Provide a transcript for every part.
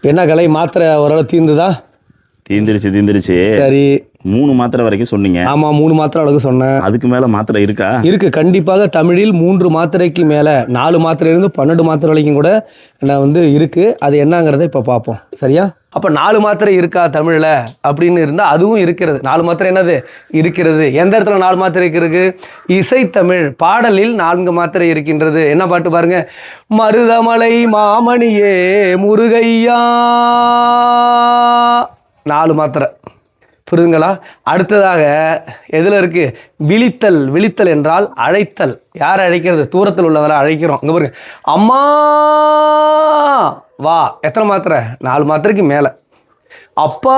என்ன கலை மாத்திரை ஓரளவு தீர்ந்துதா? தீந்துருச்சு. சரி, 3 மாத்திரை வரைக்கும் சொன்னீங்க. ஆமா 3 மாத்திரை அளவுக்கு சொன்னேன். அதுக்கு மேல மாத்திரை இருக்கா? இருக்கு, கண்டிப்பாக தமிழில் 3 மாத்திரைக்கு மேல 4 மாத்திரையிலிருந்து 12 மாத்திரை வரைக்கும் கூட இருக்கு. அது என்னங்கிறத இப்ப பார்ப்போம். சரியா? அப்ப 4 மாத்திரை இருக்கா தமிழ்ல அப்படின்னு இருந்தா அதுவும் இருக்கிறது. 4 மாத்திரை என்னது இருக்கிறது. எந்த இடத்துல 4 மாத்திரை இருக்கு? இசைத்தமிழ் பாடலில் 4 மாத்திரை இருக்கின்றது. என்ன பாட்டு பாருங்க. மருதமலை மாமணியே முருகையா, 4 மாத்திரை. புரியுதுங்களா? அடுத்ததாக எதில் இருக்கு? விழித்தல். விழித்தல் என்றால் அழைத்தல். யாரை அழைக்கிறது? தூரத்தில் உள்ளவரை அழைக்கிறோம். இங்கே பாருங்க, அம்மா வா, எத்தனை மாத்திரை? 4 மாத்திரைக்கு மேலே. அப்பா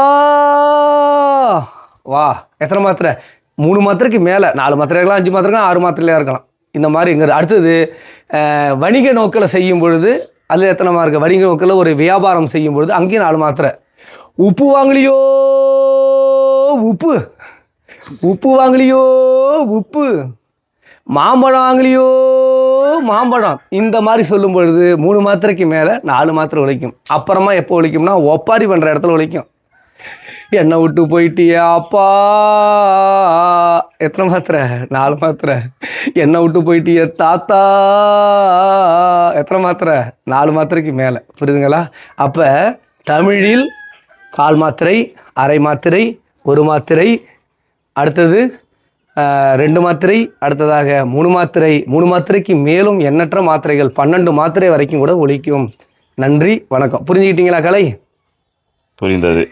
வா, எத்தனை மாத்திரை? 3 மாத்திரைக்கு மேலே. 4 மாத்திரை இருக்கலாம், 5 மாத்திரை இருக்கலாம், 6 மாத்திரையிலே இருக்கலாம். இந்த மாதிரி இங்கே. அடுத்தது வணிக நோக்கில் செய்யும் பொழுது அதில் எத்தனை மார்க்கு? வணிக நோக்கில் ஒரு வியாபாரம் செய்யும் பொழுது அங்கேயும் 4 மாத்திரை. உப்பு வாங்கலியோ உப்பு, உப்பு வாங்கலியோ உப்பு, மாம்பழம் வாங்கலியோ மாம்பழம். இந்த மாதிரி சொல்லும் பொழுது 3 மாத்திரைக்கு மேலே 4 மாத்திரை ஒழிக்கும். அப்புறமா எப்போ ஒழிக்கும்னா ஒப்பாரி பண்ணுற இடத்துல ஒழிக்கும். என்னை விட்டு போயிட்டியா அப்பா, எத்தனை மாத்திரை? 4 மாத்திரை. என்னை விட்டு போயிட்டிய தாத்தா, எத்தனை மாத்திரை? 4 மாத்திரைக்கு மேலே. புரியுதுங்களா? அப்போ தமிழில் 1/4 மாத்திரை, அரை மாத்திரை, 1 மாத்திரை, அடுத்தது 2 மாத்திரை, அடுத்ததாக 3 மாத்திரை, 3 மாத்திரைக்கு மேலும் எண்ணற்ற மாத்திரைகள் 12 மாத்திரை வரைக்கும் கூட ஒலிக்கும். நன்றி, வணக்கம். புரிஞ்சுக்கிட்டீங்களா கலை? புரிந்தது.